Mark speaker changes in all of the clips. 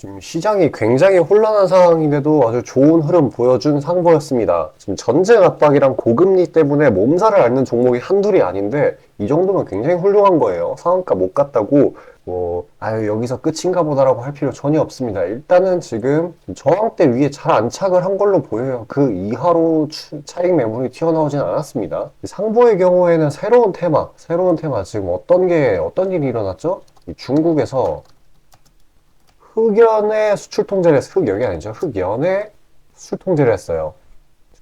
Speaker 1: 지금 시장이 굉장히 혼란한 상황인데도 아주 좋은 흐름 보여준 상보였습니다. 지금 전쟁 압박이랑 고금리 때문에 몸살을 앓는 종목이 한둘이 아닌데 이 정도면 굉장히 훌륭한 거예요. 상한가 못 갔다고 여기서 끝인가 보다라고 할 필요 전혀 없습니다. 일단은 지금 저항대 위에 잘 안착을 한 걸로 보여요. 그 이하로 차익 매물이 튀어나오진 않았습니다. 상보의 경우에는 새로운 테마 지금 어떤 일이 일어났죠? 중국에서 흑연의 수출 통제를 했어요. 흑연이 아니죠. 흑연의 수출 통제를 했어요.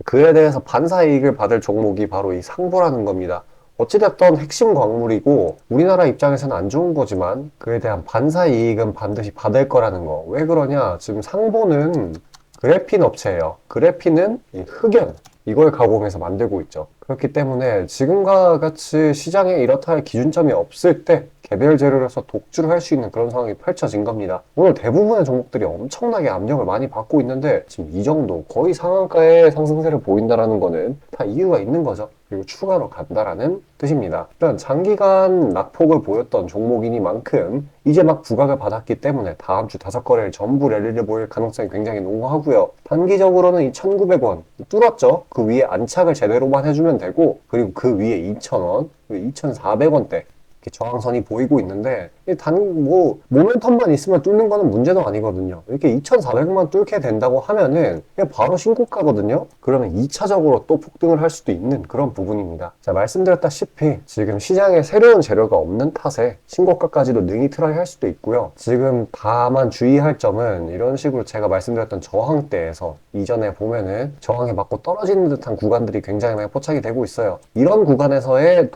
Speaker 1: 그에 대해서 반사이익을 받을 종목이 바로 이 상보라는 겁니다. 어찌됐든 핵심 광물이고 우리나라 입장에서는 안 좋은 거지만 그에 대한 반사이익은 반드시 받을 거라는 거. 왜 그러냐? 지금 상보는 그래핀 업체예요. 그래핀은 이 흑연 이걸 가공해서 만들고 있죠. 그렇기 때문에 지금과 같이 시장에 이렇다 할 기준점이 없을 때 개별 재료를 서 독주를 할 수 있는 그런 상황이 펼쳐진 겁니다. 오늘 대부분의 종목들이 엄청나게 압력을 많이 받고 있는데 지금 이 정도 거의 상한가의 상승세를 보인다라는 거는 다 이유가 있는 거죠. 그리고 추가로 간다라는 뜻입니다. 일단 장기간 낙폭을 보였던 종목이니만큼 이제 막 부각을 받았기 때문에 다음 주 5거래일 전부 랠리를 보일 가능성이 굉장히 농후하고요. 단기적으로는 이 1,900원 뚫었죠. 그 위에 안착을 제대로만 해주면 되고, 그리고 그 위에 2,000원, 2,400원대 저항선이 보이고 있는데 모멘텀만 있으면 뚫는 거는 문제도 아니거든요. 이렇게 2,400만 뚫게 된다고 하면은 그냥 바로 신고가거든요. 그러면 2차적으로 또 폭등을 할 수도 있는 그런 부분입니다. 자, 말씀드렸다시피 지금 시장에 새로운 재료가 없는 탓에 신고가까지도 능히 트라이 할 수도 있고요. 지금 다만 주의할 점은 이런 식으로 제가 말씀드렸던 저항대에서 이전에 보면은 저항에 맞고 떨어지는 듯한 구간들이 굉장히 많이 포착이 되고 있어요. 이런 구간에서의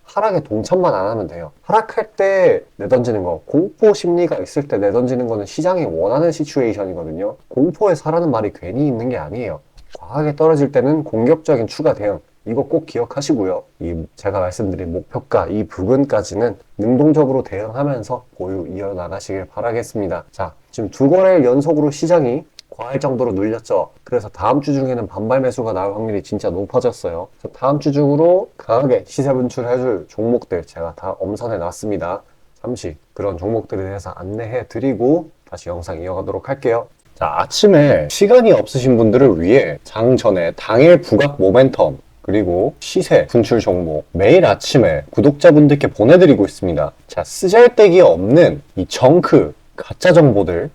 Speaker 1: 하락에 동참만 안 하면 돼요. 하락할 때 내던지는 거, 공포 심리가 있을 때 내던지는 거는 시장이 원하는 시츄에이션이거든요. 공포에 사라는 말이 괜히 있는 게 아니에요. 과하게 떨어질 때는 공격적인 추가 대응, 이거 꼭 기억하시고요. 제가 말씀드린 목표가 이 부근까지는 능동적으로 대응하면서 보유 이어나가시길 바라겠습니다. 자, 지금 2거래일 연속으로 시장이 과할 정도로 눌렸죠. 그래서 다음 주 중에는 반발 매수가 나올 확률이 진짜 높아졌어요. 그래서 다음 주 중으로 강하게 시세 분출해줄 종목들 제가 다 엄선해 놨습니다. 잠시 그런 종목들에 대해서 안내해 드리고 다시 영상 이어가도록 할게요. 자, 아침에 시간이 없으신 분들을 위해 장 전에 당일 부각 모멘텀 그리고 시세 분출 종목 매일 아침에 구독자분들께 보내드리고 있습니다. 자, 쓰잘데기 없는 이 정크 가짜 정보들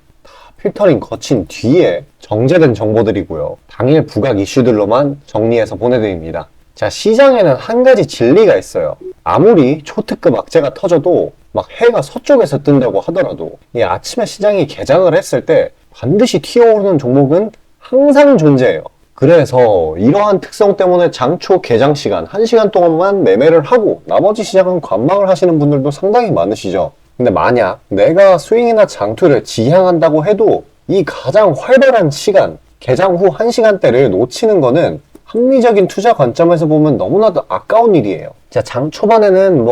Speaker 1: 필터링 거친 뒤에 정제된 정보들이고요. 당일 부각 이슈들로만 정리해서 보내드립니다. 자, 시장에는 한 가지 진리가 있어요. 아무리 초특급 악재가 터져도 막 해가 서쪽에서 뜬다고 하더라도 이 아침에 시장이 개장을 했을 때 반드시 튀어오르는 종목은 항상 존재해요. 그래서 이러한 특성 때문에 장초 개장 시간 1시간 동안만 매매를 하고 나머지 시장은 관망을 하시는 분들도 상당히 많으시죠. 근데 만약 내가 스윙이나 장투를 지향한다고 해도 이 가장 활발한 시간, 개장 후 1시간대를 놓치는 거는 합리적인 투자 관점에서 보면 너무나도 아까운 일이에요. 자, 장 초반에는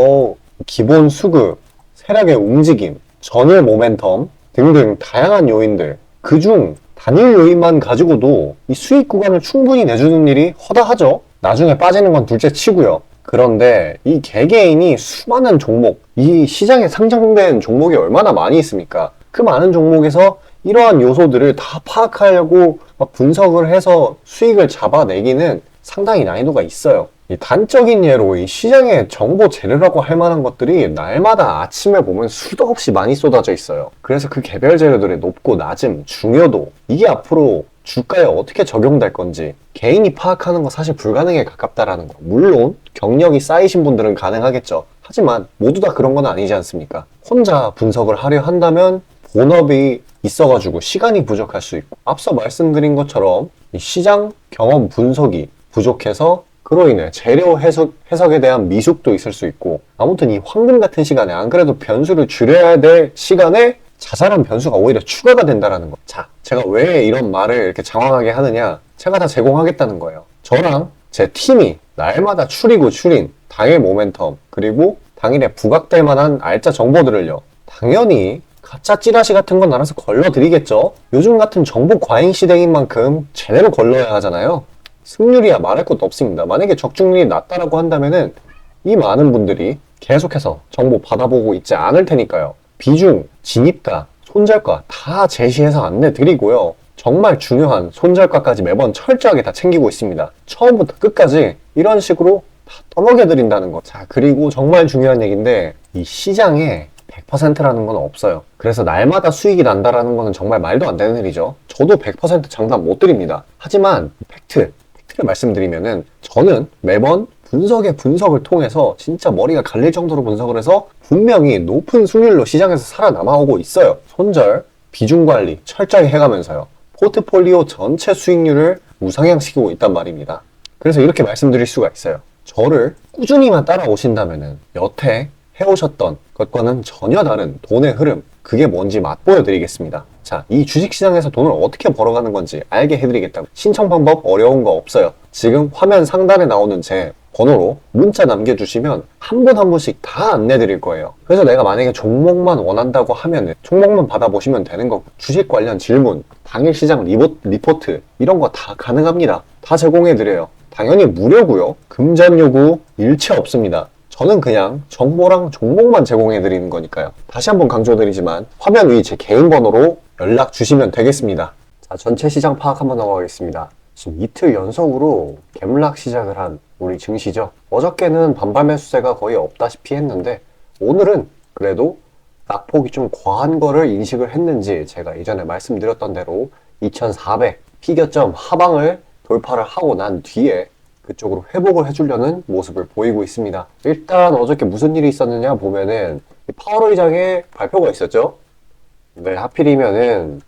Speaker 1: 기본 수급, 세력의 움직임, 전일 모멘텀 등등 다양한 요인들, 그중 단일 요인만 가지고도 이 수익 구간을 충분히 내주는 일이 허다하죠. 나중에 빠지는 건 둘째 치고요. 그런데 이 개개인이 수많은 종목, 이 시장에 상장된 종목이 얼마나 많이 있습니까? 그 많은 종목에서 이러한 요소들을 다 파악하려고 막 분석을 해서 수익을 잡아내기는 상당히 난이도가 있어요. 이 단적인 예로 이 시장의 정보 재료라고 할 만한 것들이 날마다 아침에 보면 수도 없이 많이 쏟아져 있어요. 그래서 그 개별 재료들의 높고 낮음, 중요도, 이게 앞으로 주가에 어떻게 적용될 건지 개인이 파악하는 거 사실 불가능에 가깝다라는 거. 물론 경력이 쌓이신 분들은 가능하겠죠. 하지만 모두 다 그런 건 아니지 않습니까? 혼자 분석을 하려 한다면 본업이 있어가지고 시간이 부족할 수 있고, 앞서 말씀드린 것처럼 이 시장 경험 분석이 부족해서 그로 인해 재료 해석에 대한 미숙도 있을 수 있고, 아무튼 이 황금 같은 시간에 안 그래도 변수를 줄여야 될 시간에 자잘한 변수가 오히려 추가가 된다는 거. 자, 제가 왜 이런 말을 이렇게 장황하게 하느냐? 제가 다 제공하겠다는 거예요. 저랑 제 팀이 날마다 추리고 추린 당일 모멘텀 그리고 당일에 부각될 만한 알짜 정보들을요, 당연히 가짜 찌라시 같은 건 알아서 걸러드리겠죠. 요즘 같은 정보 과잉 시대인 만큼 제대로 걸러야 하잖아요. 승률이야 말할 것도 없습니다. 만약에 적중률이 낮다라고 한다면은 이 많은 분들이 계속해서 정보 받아보고 있지 않을 테니까요. 비중, 진입가, 손절가 다 제시해서 안내 드리고요. 정말 중요한 손절가까지 매번 철저하게 다 챙기고 있습니다. 처음부터 끝까지 이런 식으로 다 떠먹여 드린다는 거. 자, 그리고 정말 중요한 얘기인데 이 시장에 100%라는 건 없어요. 그래서 날마다 수익이 난다라는 거는 정말 말도 안 되는 일이죠. 저도 100% 장담 못 드립니다. 하지만 팩트를 말씀드리면은 저는 매번 분석을 통해서 진짜 머리가 갈릴 정도로 분석을 해서 분명히 높은 수익률로 시장에서 살아남아오고 있어요. 손절, 비중 관리 철저히 해가면서요. 포트폴리오 전체 수익률을 우상향시키고 있단 말입니다. 그래서 이렇게 말씀드릴 수가 있어요. 저를 꾸준히만 따라오신다면은 여태 해오셨던 것과는 전혀 다른 돈의 흐름, 그게 뭔지 맛보여 드리겠습니다. 자, 이 주식시장에서 돈을 어떻게 벌어가는 건지 알게 해드리겠다고. 신청 방법 어려운 거 없어요. 지금 화면 상단에 나오는 제 번호로 문자 남겨주시면 한 분 한 분씩 다 안내 드릴 거예요. 그래서 내가 만약에 종목만 원한다고 하면은 종목만 받아보시면 되는 거고, 주식 관련 질문, 당일 시장 리포트 이런 거 다 가능합니다. 다 제공해 드려요. 당연히 무료고요. 금전 요구 일체 없습니다. 저는 그냥 정보랑 종목만 제공해 드리는 거니까요. 다시 한번 강조드리지만 화면 위 제 개인 번호로 연락 주시면 되겠습니다. 자, 전체 시장 파악 한번 넘어가겠습니다. 지금 이틀 연속으로 갭락 시작을 한 우리 증시죠. 어저께는 반발 매수세가 거의 없다시피 했는데 오늘은 그래도 낙폭이 좀 과한 거를 인식을 했는지 제가 이전에 말씀드렸던 대로 2400 피겨점 하방을 돌파를 하고 난 뒤에 그쪽으로 회복을 해주려는 모습을 보이고 있습니다. 일단 어저께 무슨 일이 있었느냐 보면은 파월 의장의 발표가 있었죠. 네, 하필이면은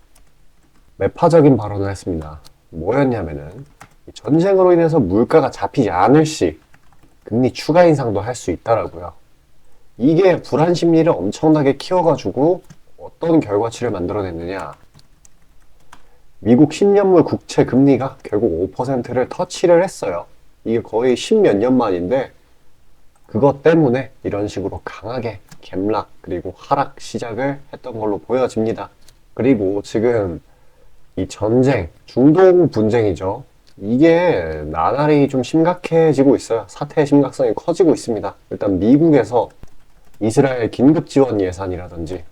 Speaker 1: 매파적인 발언을 했습니다. 뭐였냐면은 전쟁으로 인해서 물가가 잡히지 않을 시 금리 추가 인상도 할 수 있다라고요. 이게 불안 심리를 엄청나게 키워가지고 어떤 결과치를 만들어냈느냐. 미국 10년물 국채 금리가 결국 5%를 터치를 했어요. 이게 거의 10몇 년 만인데 그것 때문에 이런 식으로 강하게 갭락 그리고 하락 시작을 했던 걸로 보여집니다. 그리고 지금 이 전쟁, 중동 분쟁이죠. 이게 나날이 좀 심각해지고 있어요. 사태의 심각성이 커지고 있습니다. 일단 미국에서 이스라엘 긴급 지원 예산이라든지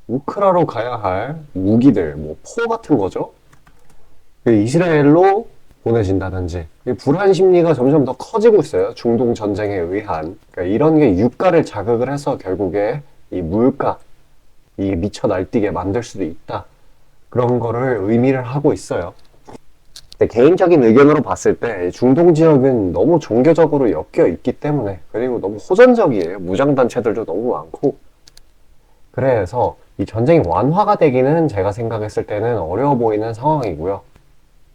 Speaker 1: 우크라로 가야 할 무기들, 뭐 포 같은 거죠. 이스라엘로 보내진다든지 불안 심리가 점점 더 커지고 있어요. 중동 전쟁에 의한. 그러니까 이런 게 유가를 자극을 해서 결국에 이 물가 이게 미쳐 날뛰게 만들 수도 있다. 그런 거를 의미를 하고 있어요. 근데 개인적인 의견으로 봤을 때 중동 지역은 너무 종교적으로 엮여 있기 때문에 그리고 너무 호전적이에요. 무장단체들도 너무 많고 그래서 이 전쟁이 완화가 되기는 제가 생각했을 때는 어려워 보이는 상황이고요.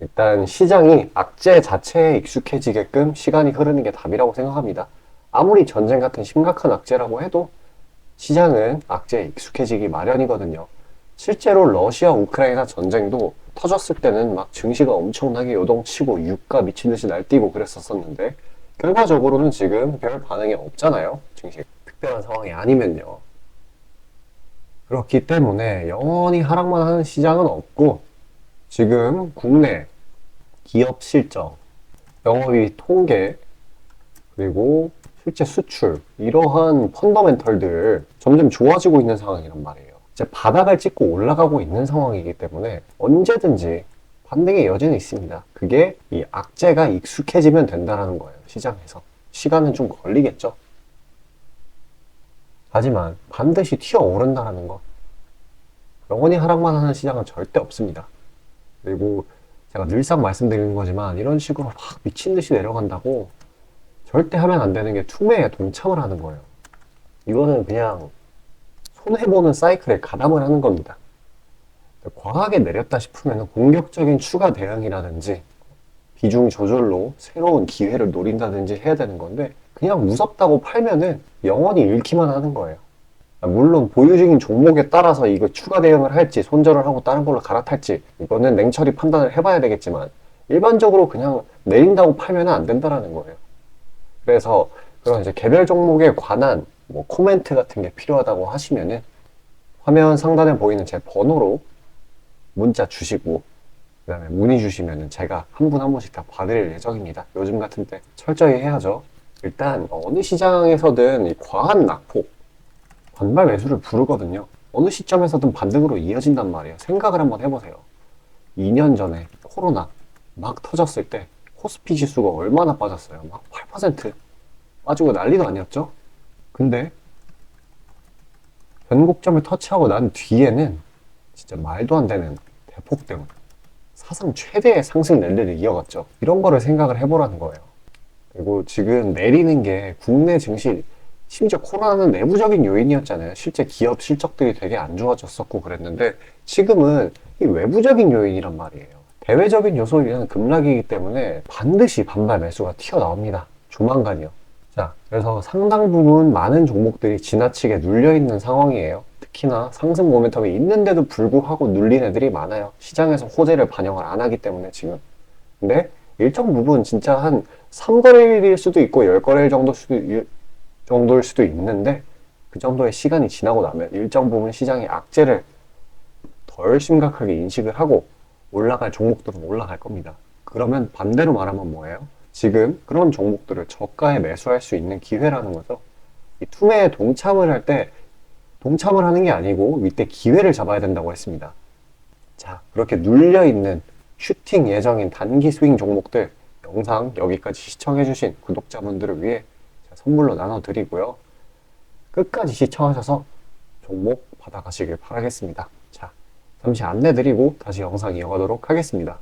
Speaker 1: 일단 시장이 악재 자체에 익숙해지게끔 시간이 흐르는 게 답이라고 생각합니다. 아무리 전쟁 같은 심각한 악재라고 해도 시장은 악재에 익숙해지기 마련이거든요. 실제로 러시아 우크라이나 전쟁도 터졌을 때는 막 증시가 엄청나게 요동치고 유가 미친 듯이 날뛰고 그랬었는데 결과적으로는 지금 별 반응이 없잖아요. 증시 특별한 상황이 아니면요. 그렇기 때문에 영원히 하락만 하는 시장은 없고 지금 국내 기업 실적, 영업이익 통계, 그리고 실제 수출 이러한 펀더멘털들 점점 좋아지고 있는 상황이란 말이에요. 이제 바닥을 찍고 올라가고 있는 상황이기 때문에 언제든지 반등의 여지는 있습니다. 그게 이 악재가 익숙해지면 된다는 거예요. 시장에서. 시간은 좀 걸리겠죠. 하지만 반드시 튀어오른다는 거. 영원히 하락만 하는 시장은 절대 없습니다. 그리고 제가 늘상 말씀드리는 거지만 이런 식으로 막 미친 듯이 내려간다고 절대 하면 안 되는 게 투매에 동참을 하는 거예요. 이거는 그냥 손해보는 사이클에 가담을 하는 겁니다. 과하게 내렸다 싶으면 공격적인 추가 대응이라든지 비중 조절로 새로운 기회를 노린다든지 해야 되는 건데 그냥 무섭다고 팔면은 영원히 잃기만 하는 거예요. 물론 보유 중인 종목에 따라서 이거 추가 대응을 할지 손절을 하고 다른 걸로 갈아탈지 이거는 냉철히 판단을 해봐야 되겠지만 일반적으로 그냥 내린다고 팔면 안 된다라는 거예요. 그래서 그런 이제 개별 종목에 관한 뭐 코멘트 같은 게 필요하다고 하시면은 화면 상단에 보이는 제 번호로 문자 주시고 그 다음에 문의 주시면은 제가 한 분 한 분씩 다 봐드릴 예정입니다. 요즘 같은 때 철저히 해야죠. 일단 어느 시장에서든 이 과한 낙폭 반발 매수를 부르거든요. 어느 시점에서든 반등으로 이어진단 말이에요. 생각을 한번 해보세요. 2년 전에 코로나 막 터졌을 때 코스피 지수가 얼마나 빠졌어요? 막 8% 빠지고 난리도 아니었죠? 근데 변곡점을 터치하고 난 뒤에는 진짜 말도 안 되는 대폭등, 사상 최대의 상승 랠리를 이어갔죠. 이런 거를 생각을 해보라는 거예요. 그리고 지금 내리는 게 국내 증시, 심지어 코로나는 내부적인 요인이었잖아요. 실제 기업 실적들이 되게 안 좋아졌었고 그랬는데 지금은 이 외부적인 요인이란 말이에요. 대외적인 요소이는 급락이기 때문에 반드시 반발 매수가 튀어나옵니다. 조만간이요. 자, 그래서 상당 부분 많은 종목들이 지나치게 눌려있는 상황이에요. 특히나 상승 모멘텀이 있는데도 불구하고 눌린 애들이 많아요. 시장에서 호재를 반영을 안 하기 때문에 지금. 근데 일정 부분 진짜 한 3거래일일 수도 있고 10거래일 정도일 수도 있는데 그 정도의 시간이 지나고 나면 일정 부분 시장의 악재를 덜 심각하게 인식을 하고 올라갈 종목들은 올라갈 겁니다. 그러면 반대로 말하면 뭐예요? 지금 그런 종목들을 저가에 매수할 수 있는 기회라는 거죠. 이 투매에 동참을 할 때 동참을 하는 게 아니고 이때 기회를 잡아야 된다고 했습니다. 자, 그렇게 눌려있는 슈팅 예정인 단기 스윙 종목들 영상 여기까지 시청해주신 구독자분들을 위해 선물로 나눠드리고요. 끝까지 시청하셔서 종목 받아가시길 바라겠습니다. 자, 잠시 안내드리고 다시 영상 이어가도록 하겠습니다.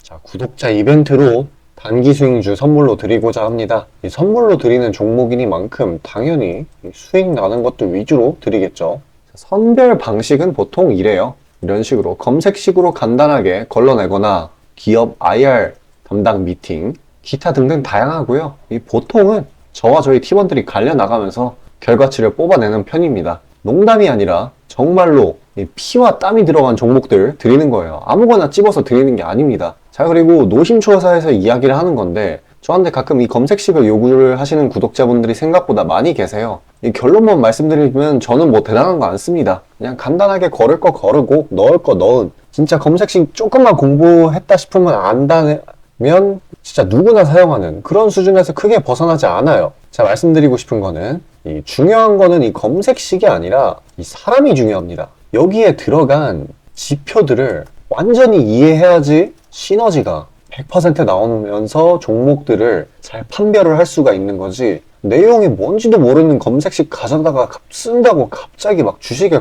Speaker 1: 자, 구독자 이벤트로 단기 수익주 선물로 드리고자 합니다. 이 선물로 드리는 종목이니만큼 당연히 수익 나는 것들 위주로 드리겠죠. 선별 방식은 보통 이래요. 이런 식으로 검색식으로 간단하게 걸러내거나 기업 IR 담당 미팅, 기타 등등 다양하고요. 이 보통은 저와 저희 팀원들이 갈려나가면서 결과치를 뽑아내는 편입니다. 농담이 아니라 정말로 피와 땀이 들어간 종목들 드리는 거예요. 아무거나 찝어서 드리는 게 아닙니다. 자, 그리고 노심초사해서 이야기를 하는 건데 저한테 가끔 이 검색식을 요구를 하시는 구독자분들이 생각보다 많이 계세요. 이 결론만 말씀드리면 저는 뭐 대단한 거 안 씁니다. 그냥 간단하게 걸을 거 거르고 넣을 거 넣은, 진짜 검색식 조금만 공부했다 싶으면 안다면 진짜 누구나 사용하는 그런 수준에서 크게 벗어나지 않아요. 제가 말씀드리고 싶은 거는 이 중요한 거는 이 검색식이 아니라 이 사람이 중요합니다. 여기에 들어간 지표들을 완전히 이해해야지 시너지가 100% 나오면서 종목들을 잘 판별을 할 수가 있는 거지, 내용이 뭔지도 모르는 검색식 가져다가 쓴다고 갑자기 막 주식에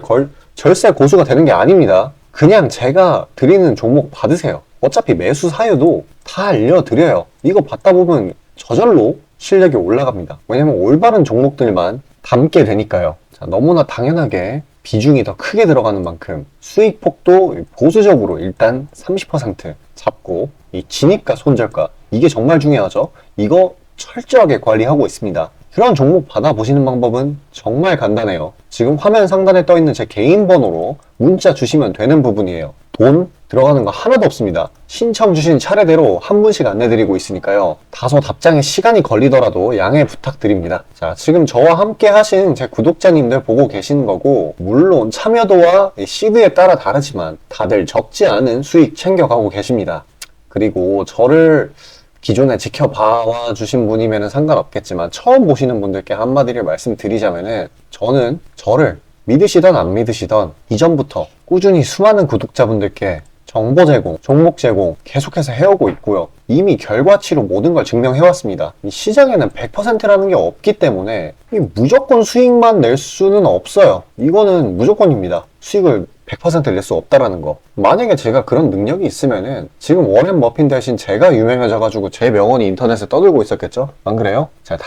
Speaker 1: 절세 고수가 되는 게 아닙니다. 그냥 제가 드리는 종목 받으세요. 어차피 매수 사유도 다 알려드려요. 이거 받다 보면 저절로 실력이 올라갑니다. 왜냐면 올바른 종목들만 담게 되니까요. 자, 너무나 당연하게 비중이 더 크게 들어가는 만큼 수익폭도 보수적으로 일단 30% 잡고, 이 진입가 손절가 이게 정말 중요하죠. 이거 철저하게 관리하고 있습니다. 그런 종목 받아보시는 방법은 정말 간단해요. 지금 화면 상단에 떠있는 제 개인 번호로 문자 주시면 되는 부분이에요. 돈 들어가는 거 하나도 없습니다. 신청 주신 차례대로 한 분씩 안내드리고 있으니까요. 다소 답장에 시간이 걸리더라도 양해 부탁드립니다. 자, 지금 저와 함께 하신 제 구독자님들 보고 계시는 거고, 물론 참여도와 시드에 따라 다르지만 다들 적지 않은 수익 챙겨가고 계십니다. 그리고 저를 기존에 지켜봐 주신 분이면 상관없겠지만 처음 보시는 분들께 한마디를 말씀드리자면은, 저는 저를 믿으시던 안 믿으시던 이전부터 꾸준히 수많은 구독자분들께 정보 제공, 종목 제공 계속해서 해오고 있고요. 이미 결과치로 모든 걸 증명해왔습니다. 이 시장에는 100%라는 게 없기 때문에 무조건 수익만 낼 수는 없어요. 이거는 무조건입니다. 수익을 100% 낼 수 없다라는 거. 만약에 제가 그런 능력이 있으면은 지금 워렌 버핏 대신 제가 유명해져가지고 제 명언이 인터넷에 떠들고 있었겠죠? 안 그래요? 자,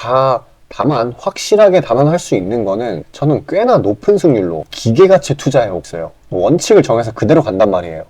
Speaker 1: 다만 확실하게 단언할 수 있는 거는 저는 꽤나 높은 승률로 기계가치 투자해 있어요. 원칙을 정해서 그대로 간단 말이에요.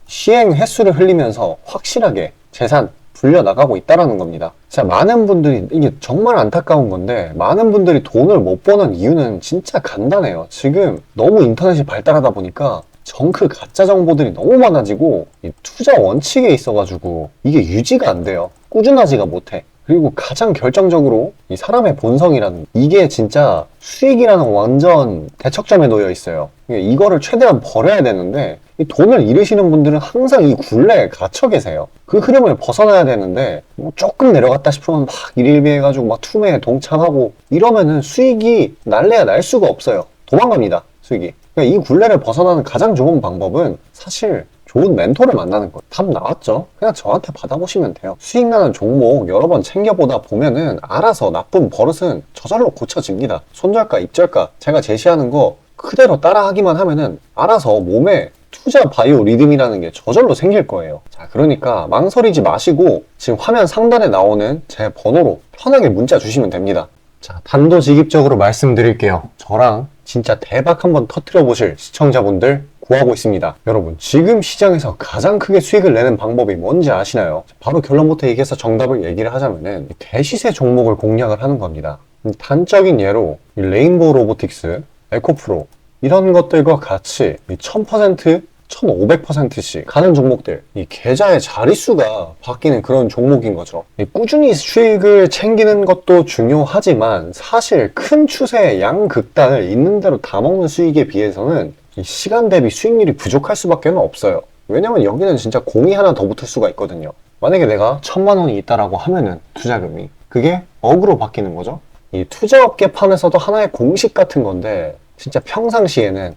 Speaker 1: 시행 횟수를 흘리면서 확실하게 재산 불려나가고 있다는 겁니다. 자, 많은 분들이, 이게 정말 안타까운 건데, 많은 분들이 돈을 못 버는 이유는 진짜 간단해요. 지금 너무 인터넷이 발달하다 보니까 정크 가짜 정보들이 너무 많아지고 이 투자 원칙에 있어가지고 이게 유지가 안 돼요. 꾸준하지가 못해. 그리고 가장 결정적으로 이 사람의 본성이라는, 이게 진짜 수익이라는 완전 대척점에 놓여 있어요. 이거를 최대한 버려야 되는데, 이 돈을 잃으시는 분들은 항상 이 굴레에 갇혀 계세요. 그 흐름을 벗어나야 되는데 뭐 조금 내려갔다 싶으면 막 일일비해가지고 막 투매에 동참하고 이러면은 수익이 날래야 날 수가 없어요. 도망갑니다, 수익이. 그러니까 이 굴레를 벗어나는 가장 좋은 방법은 사실 좋은 멘토를 만나는 거예요. 답 나왔죠? 그냥 저한테 받아보시면 돼요. 수익 나는 종목 여러 번 챙겨보다 보면은 알아서 나쁜 버릇은 저절로 고쳐집니다. 손절가, 입절가 제가 제시하는 거 그대로 따라하기만 하면은 알아서 몸에 투자 바이오 리듬이라는 게 저절로 생길 거예요. 자, 그러니까 망설이지 마시고 지금 화면 상단에 나오는 제 번호로 편하게 문자 주시면 됩니다. 자, 단도직입적으로 말씀드릴게요. 저랑 진짜 대박 한번 터뜨려 보실 시청자분들 구하고 있습니다. 여러분, 지금 시장에서 가장 크게 수익을 내는 방법이 뭔지 아시나요? 바로 결론부터 얘기해서 정답을 얘기를 하자면은 대시세 종목을 공략을 하는 겁니다. 단적인 예로 레인보우 로보틱스, 에코프로 이런 것들과 같이 1000%, 1500%씩 가는 종목들, 이 계좌의 자릿수가 바뀌는 그런 종목인 거죠. 꾸준히 수익을 챙기는 것도 중요하지만 사실 큰 추세의 양극단을 있는 대로 다 먹는 수익에 비해서는 이 시간 대비 수익률이 부족할 수밖에 없어요. 왜냐면 여기는 진짜 공이 하나 더 붙을 수가 있거든요. 만약에 내가 1000만 원이 있다라고 하면은 투자금이 그게 억으로 바뀌는 거죠. 이 투자업계판에서도 하나의 공식 같은 건데 진짜 평상시에는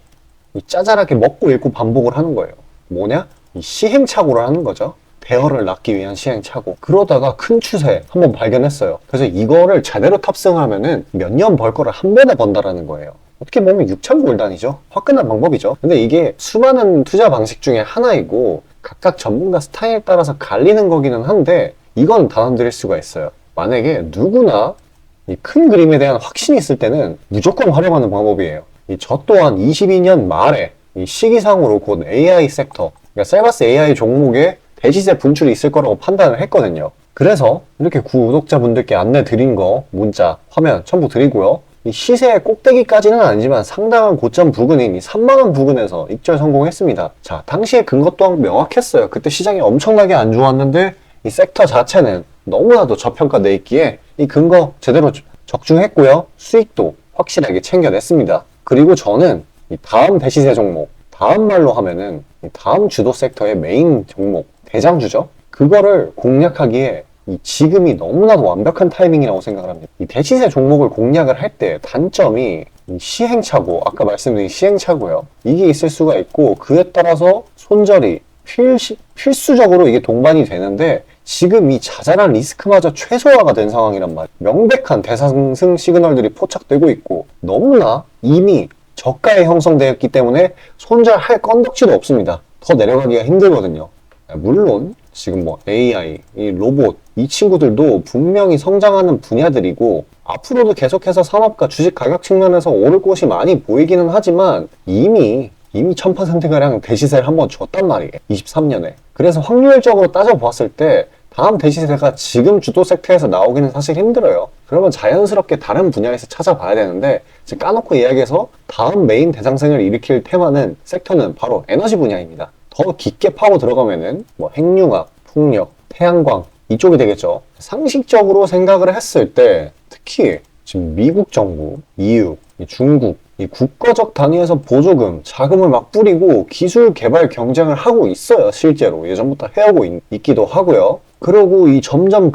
Speaker 1: 이 짜잘하게 먹고 읽고 반복을 하는 거예요. 뭐냐? 이 시행착오를 하는 거죠. 대어를 낳기 위한 시행착오. 그러다가 큰 추세 한번 발견했어요. 그래서 이거를 제대로 탑승하면은 몇 년 벌 거를 한 번에 번다라는 거예요. 어떻게 보면 6,000골단이죠. 화끈한 방법이죠. 근데 이게 수많은 투자 방식 중에 하나이고 각각 전문가 스타일에 따라서 갈리는 거기는 한데 이건 단언드릴 수가 있어요. 만약에 누구나 이 큰 그림에 대한 확신이 있을 때는 무조건 활용하는 방법이에요. 저 또한 22년 말에 이 시기상으로 곧 AI 섹터, 그러니까 셀바스 AI 종목에 대시세 분출이 있을 거라고 판단을 했거든요. 그래서 이렇게 구독자분들께 안내 드린 거 문자, 화면 첨부 드리고요. 이 시세의 꼭대기까지는 아니지만 상당한 고점 부근인 이 3만원 부근에서 입절 성공했습니다. 자, 당시에 근거 또한 명확했어요. 그때 시장이 엄청나게 안 좋았는데 이 섹터 자체는 너무나도 저평가돼 있기에 이 근거 제대로 적중했고요. 수익도 확실하게 챙겨냈습니다. 그리고 저는 이 다음 대시세 종목, 다음 말로 하면은 이 다음 주도 섹터의 메인 종목, 대장주죠. 그거를 공략하기에 이 지금이 너무나도 완벽한 타이밍이라고 생각을 합니다. 이 대시세 종목을 공략을 할 때 단점이 이 시행착오, 아까 말씀드린 시행착오요. 이게 있을 수가 있고 그에 따라서 손절이 필수적으로 이게 동반이 되는데 지금 이 자잘한 리스크마저 최소화가 된 상황이란 말이에요. 명백한 대상승 시그널들이 포착되고 있고 너무나 이미 저가에 형성되었기 때문에 손절할 건덕지도 없습니다. 더 내려가기가 힘들거든요. 물론 지금 뭐 AI, 이 로봇 이 친구들도 분명히 성장하는 분야들이고 앞으로도 계속해서 산업과 주식 가격 측면에서 오를 곳이 많이 보이기는 하지만 이미 1000%가량 대시세를 한번 줬단 말이에요. 23년에. 그래서 확률적으로 따져보았을 때 다음 대시세가 지금 주도 섹터에서 나오기는 사실 힘들어요. 그러면 자연스럽게 다른 분야에서 찾아봐야 되는데 까놓고 이야기해서 다음 메인 대상승을 일으킬 테마는 섹터는 바로 에너지 분야입니다. 더 깊게 파고 들어가면은 뭐 핵융합, 풍력, 태양광 이쪽이 되겠죠. 상식적으로 생각을 했을 때 특히 지금 미국 정부, EU, 중국 이 국가적 단위에서 보조금, 자금을 막 뿌리고 기술 개발 경쟁을 하고 있어요. 실제로 예전부터 해오고 있기도 하고요. 그리고 이 점점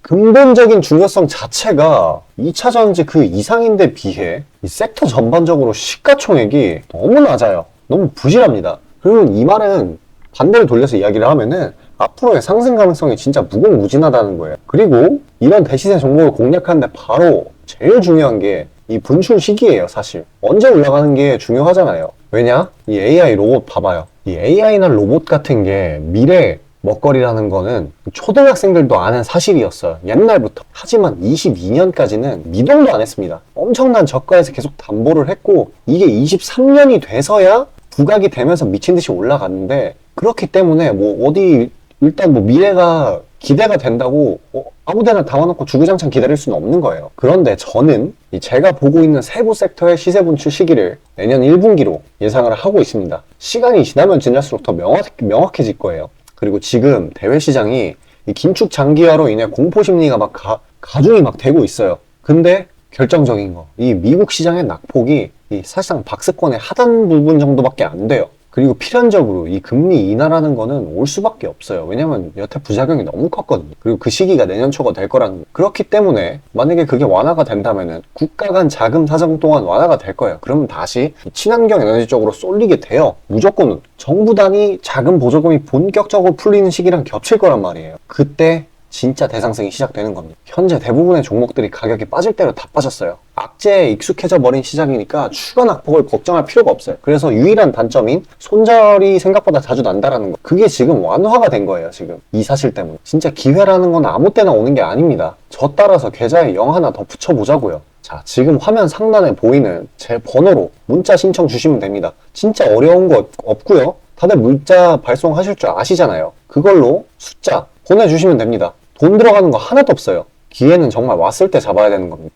Speaker 1: 근본적인 중요성 자체가 2차 전지 그 이상인데 비해 이 섹터 전반적으로 시가총액이 너무 낮아요. 너무 부실합니다. 그러면 이 말은 반대로 돌려서 이야기를 하면은 앞으로의 상승 가능성이 진짜 무궁무진하다는 거예요. 그리고 이런 대시세 종목을 공략하는데 바로 제일 중요한 게 이 분출 시기예요. 사실 언제 올라가는 게 중요하잖아요. 왜냐? 이 AI 로봇 봐봐요. 이 AI나 로봇 같은 게 미래 먹거리라는 거는 초등학생들도 아는 사실이었어요. 옛날부터. 하지만 22년까지는 미동도 안 했습니다. 엄청난 저가에서 계속 담보를 했고 이게 23년이 돼서야 부각이 되면서 미친 듯이 올라갔는데 그렇기 때문에 뭐 어디 일단 뭐 미래가 기대가 된다고 아무데나 담아놓고 주구장창 기다릴 수는 없는 거예요. 그런데 저는 제가 보고 있는 세부 섹터의 시세 분출 시기를 내년 1분기로 예상을 하고 있습니다. 시간이 지나면 지날수록 더 명확해질 거예요. 그리고 지금 대외 시장이 이 긴축 장기화로 인해 공포 심리가 막 가중이 막 되고 있어요. 근데 결정적인 거, 이 미국 시장의 낙폭이 사실상 박스권의 하단 부분 정도밖에 안 돼요. 그리고 필연적으로 이 금리 인하라는 거는 올 수밖에 없어요. 왜냐면 여태 부작용이 너무 컸거든요. 그리고 그 시기가 내년 초가 될 거라는 거. 그렇기 때문에 만약에 그게 완화가 된다면은 국가 간 자금 사정 또한 완화가 될 거예요. 그러면 다시 친환경 에너지 쪽으로 쏠리게 돼요. 무조건 정부 단위 자금 보조금이 본격적으로 풀리는 시기랑 겹칠 거란 말이에요. 그때 진짜 대상승이 시작되는 겁니다. 현재 대부분의 종목들이 가격이 빠질 대로 다 빠졌어요. 악재에 익숙해져 버린 시장이니까 추가 낙폭을 걱정할 필요가 없어요. 그래서 유일한 단점인 손절이 생각보다 자주 난다라는 거, 그게 지금 완화가 된 거예요. 지금 이 사실 때문에. 진짜 기회라는 건 아무 때나 오는 게 아닙니다. 저 따라서 계좌에 0 하나 더 붙여보자고요. 자, 지금 화면 상단에 보이는 제 번호로 문자 신청 주시면 됩니다. 진짜 어려운 거 없고요. 다들 문자 발송하실 줄 아시잖아요. 그걸로 숫자 보내주시면 됩니다. 돈 들어가는 거 하나도 없어요. 기회는 정말 왔을 때 잡아야 되는 겁니다.